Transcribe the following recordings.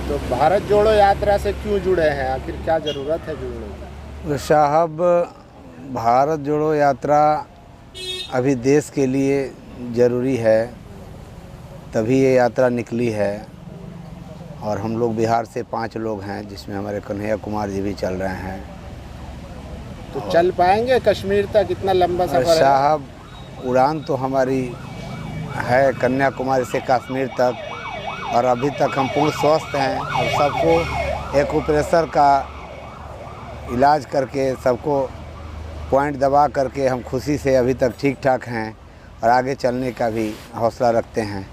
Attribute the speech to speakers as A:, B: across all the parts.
A: तो भारत जोड़ो यात्रा से क्यों जुड़े हैं, आखिर क्या ज़रूरत है जुड़ने की?
B: साहब, भारत जोड़ो यात्रा अभी देश के लिए ज़रूरी है, तभी ये यात्रा निकली है। और हम लोग बिहार से 5 लोग हैं, जिसमें हमारे कन्हैया कुमार जी भी चल रहे हैं।
A: तो चल पाएंगे कश्मीर तक? इतना लंबा सफ़र है
B: साहब, उड़ान तो हमारी है कन्याकुमारी से कश्मीर तक, और अभी तक हम पूर्ण स्वस्थ हैं। और सबको एक्यूप्रेशर का इलाज करके, सबको पॉइंट दबा करके हम खुशी से अभी तक ठीक ठाक हैं और आगे चलने का भी हौसला रखते हैं।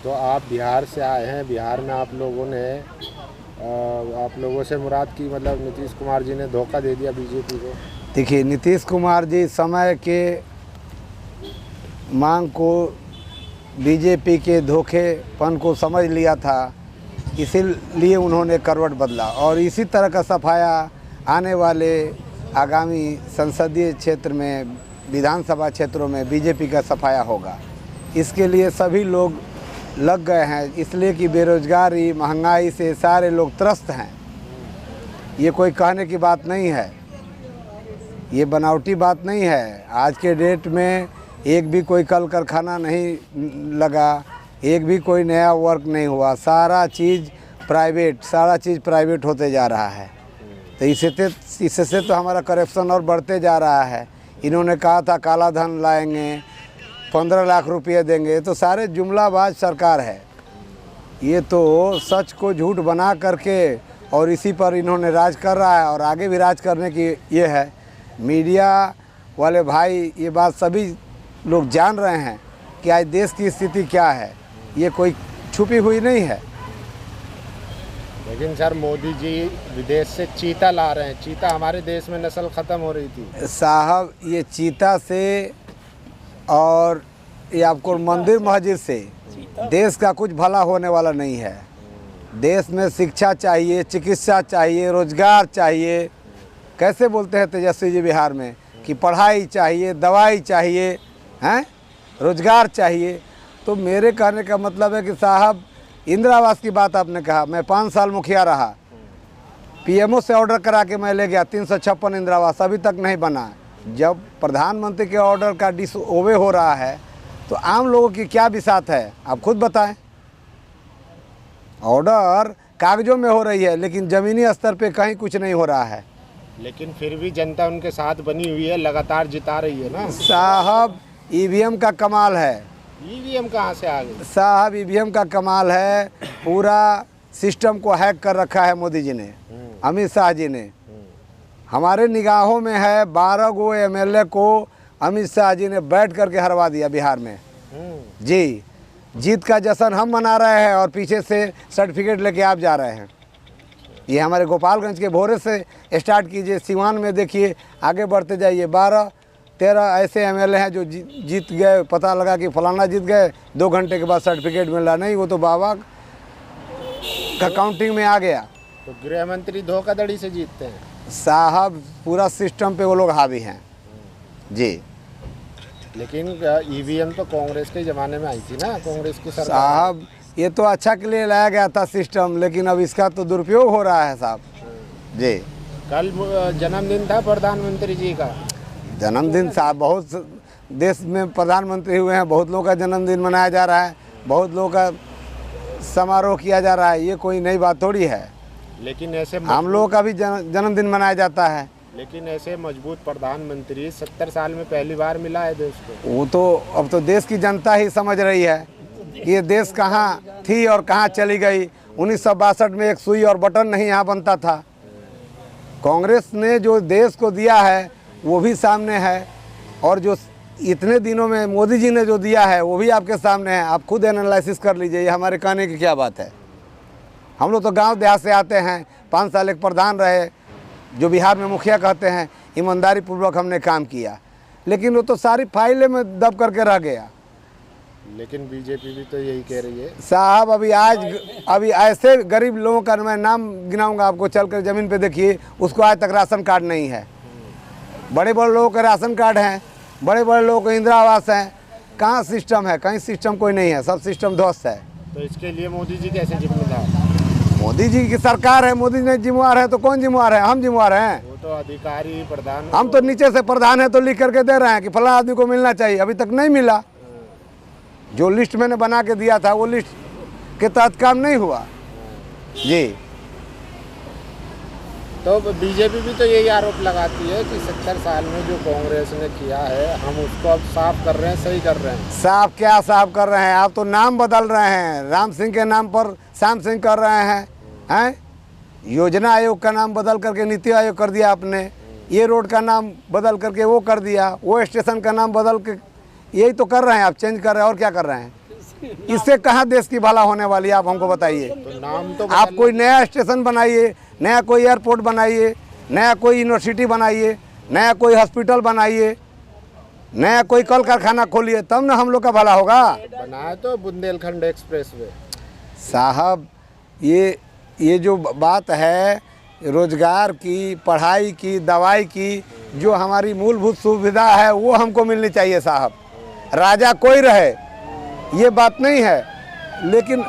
A: तो आप बिहार से आए हैं, बिहार में आप लोगों से मुराद की मतलब नीतीश कुमार जी ने धोखा दे दिया बीजेपी को?
B: देखिए, नीतीश कुमार जी समय के मांग को, बीजेपी के धोखेपन को समझ लिया था, इसीलिए उन्होंने करवट बदला। और इसी तरह का सफाया आने वाले आगामी संसदीय क्षेत्र में, विधानसभा क्षेत्रों में बीजेपी का सफाया होगा। इसके लिए सभी लोग लग गए हैं, इसलिए कि बेरोजगारी, महंगाई से सारे लोग त्रस्त हैं। ये कोई कहने की बात नहीं है, ये बनावटी बात नहीं है। आज के डेट में एक भी कोई कल कारखाना नहीं लगा, एक भी कोई नया वर्क नहीं हुआ, सारा चीज़ प्राइवेट होते जा रहा है। तो इससे तो हमारा करप्शन और बढ़ते जा रहा है। इन्होंने कहा था काला धन लाएंगे, 15 लाख रुपये देंगे, तो सारे जुमलाबाज सरकार है। ये तो सच को झूठ बना करके और इसी पर इन्होंने राज कर रहा है और आगे भी राज करने की ये है। मीडिया वाले भाई, ये बात सभी लोग जान रहे हैं कि आज देश की स्थिति क्या है, ये कोई छुपी हुई नहीं है।
A: लेकिन सर, मोदी जी विदेश से चीता ला रहे हैं। चीता हमारे देश में नस्ल ख़त्म हो रही थी
B: साहब। ये चीता से और ये आपको मंदिर मस्जिद से देश का कुछ भला होने वाला नहीं है। देश में शिक्षा चाहिए, चिकित्सा चाहिए, रोजगार चाहिए। कैसे बोलते हैं तेजस्वी जी बिहार में कि पढ़ाई चाहिए, दवाई चाहिए, हैं, रोजगार चाहिए। तो मेरे कहने का मतलब है कि साहब, इंदिरा आवास की बात आपने कहा, मैं 5 साल मुखिया रहा, पीएमओ से ऑर्डर करा के मैं ले गया 356 इंदिरा आवास, अभी तक नहीं बना। जब प्रधानमंत्री के ऑर्डर का डिसओबे हो रहा है तो आम लोगों की क्या बिसात है, आप खुद बताएं। ऑर्डर कागजों में हो रही है, लेकिन ज़मीनी स्तर पे कहीं कुछ नहीं हो रहा है।
A: लेकिन फिर भी जनता उनके साथ बनी हुई है, लगातार जिता रही है ना
B: साहब। ईवीएम का कमाल है।
A: ईवीएम कहाँ से आ गई
B: साहब? ईवीएम का कमाल है। पूरा सिस्टम को हैक कर रखा है मोदी जी ने, अमित शाह जी ने। हमारे निगाहों में है 12 गो एमएलए को अमित शाह जी ने बैठ करके हरवा दिया बिहार में। जी, जीत का जश्न हम मना रहे हैं और पीछे से सर्टिफिकेट लेके आप जा रहे हैं। ये हमारे गोपालगंज के भोरे से स्टार्ट कीजिए, सिवान में देखिए, आगे बढ़ते जाइए। 12-13 ऐसे एमएलए हैं जो जीत गए, पता लगा कि फलाना जीत गए, 2 घंटे के बाद सर्टिफिकेट मिला। नहीं, वो तो बाबा का काउंटिंग में आ गया।
A: तो गृह मंत्री धोखाधड़ी से जीतते हैं
B: साहब। पूरा सिस्टम पे वो लोग हावी हैं जी।
A: लेकिन ईवीएम तो कांग्रेस के ज़माने में आई थी ना, कांग्रेस की सरकार।
B: साहब, ये तो अच्छा के लिए लाया गया था सिस्टम, लेकिन अब इसका तो दुरुपयोग हो रहा है साहब जी।
A: कल जन्मदिन था प्रधानमंत्री जी का।
B: जन्मदिन साहब, बहुत देश में प्रधानमंत्री हुए हैं, बहुत लोगों का जन्मदिन मनाया जा रहा है, बहुत लोगों का समारोह किया जा रहा है। ये कोई नई बात थोड़ी है।
A: लेकिन ऐसे
B: हम लोगों का भी जन्मदिन मनाया जाता है।
A: लेकिन ऐसे मजबूत प्रधानमंत्री 70 साल में पहली बार मिला है देश को।
B: वो तो अब तो देश की जनता ही समझ रही है कि ये देश कहाँ थी और कहाँ चली गई। 1962 में एक सुई और बटन नहीं यहाँ बनता था। कांग्रेस ने जो देश को दिया है वो भी सामने है, और जो इतने दिनों में मोदी जी ने जो दिया है वो भी आपके सामने है। आप खुद एनालिसिस कर लीजिए, ये हमारे कहने की क्या बात है। हम लोग तो गांव देहात से आते हैं, 5 साल एक प्रधान रहे, जो बिहार में मुखिया कहते हैं, ईमानदारी पूर्वक हमने काम किया, लेकिन वो तो सारी फाइलें में दब करके रह गया।
A: लेकिन बीजेपी भी तो यही कह रही है
B: साहब। अभी ऐसे गरीब लोगों का मैं नाम गिनाऊंगा आपको, चलकर ज़मीन पे देखिए, उसको आज तक राशन कार्ड नहीं है। बड़े बड़े लोगों के राशन कार्ड हैं, बड़े बड़े लोगों को इंदिरा आवास हैं। कहाँ सिस्टम है? कहीं सिस्टम कोई नहीं है, सब सिस्टम ध्वस्त है।
A: तो इसके लिए मोदी जी कैसे जिम्मेदार?
B: मोदी जी की सरकार है, मोदी जी जिम्मेवार है तो कौन जिम्मेवार है? हम जिम्मेवार हैं।
A: वो तो अधिकारी प्रधान,
B: हम तो नीचे से प्रधान है तो लिख करके दे रहे हैं कि फला आदमी को मिलना चाहिए, अभी तक नहीं मिला। जो लिस्ट मैंने बना के दिया था वो लिस्ट के तहत काम नहीं हुआ जी।
A: तो बीजेपी भी तो यही आरोप लगाती है कि 70 साल में जो कांग्रेस ने किया है हम उसको अब साफ कर रहे हैं, सही कर रहे हैं।
B: साफ क्या साफ कर रहे हैं? आप तो नाम बदल रहे हैं, राम सिंह के नाम पर श्याम सिंह कर रहे हैं। योजना आयोग का नाम बदल करके नीति आयोग कर दिया आपने, ये रोड का नाम बदल करके वो कर दिया, वो स्टेशन का नाम बदल के, यही तो कर रहे हैं आप, चेंज कर रहे हैं और क्या कर रहे हैं? इससे कहाँ देश की भला होने वाली है आप हमको बताइए।
A: तो नाम तो
B: आप कोई नया स्टेशन बनाइए, नया कोई एयरपोर्ट बनाइए, नया कोई यूनिवर्सिटी बनाइए, नया कोई हॉस्पिटल बनाइए, नया कोई कल कारखाना खोलिए, तब ना हम लोग का भला होगा।
A: बनाया तो बुंदेलखंड एक्सप्रेस वे
B: साहब, ये जो बात है रोजगार की, पढ़ाई की, दवाई की, जो हमारी मूलभूत सुविधा है वो हमको मिलनी चाहिए साहब। राजा कोई रहे ये बात नहीं है, लेकिन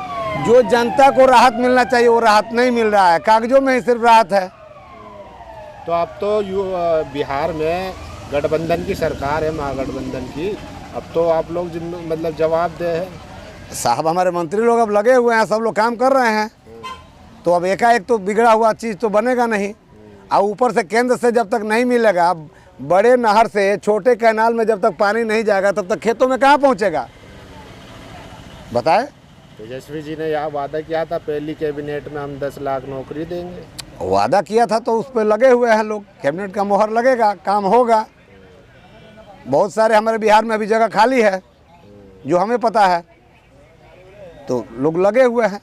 B: जो जनता को राहत मिलना चाहिए वो राहत नहीं मिल रहा है, कागजों में ही सिर्फ राहत है।
A: तो अब तो बिहार में गठबंधन की सरकार है, महागठबंधन की, अब तो आप लोग मतलब जवाब दे हैं
B: साहब। हमारे मंत्री लोग अब लगे हुए हैं, सब लोग काम कर रहे हैं, तो अब एकाएक तो बिगड़ा हुआ चीज़ तो बनेगा नहीं। और ऊपर से केंद्र से जब तक नहीं मिलेगा, बड़े नहर से छोटे कैनाल में जब तक पानी नहीं जाएगा तब तक खेतों में कहाँ पहुँचेगा बताए?
A: तेजस्वी जी ने यह वादा किया था पहली कैबिनेट में हम 10 लाख नौकरी देंगे।
B: वादा किया था तो उस पर लगे हुए हैं लोग, कैबिनेट का मोहर लगेगा, काम होगा। बहुत सारे हमारे बिहार में अभी जगह खाली है जो हमें पता है, तो लोग लगे हुए हैं।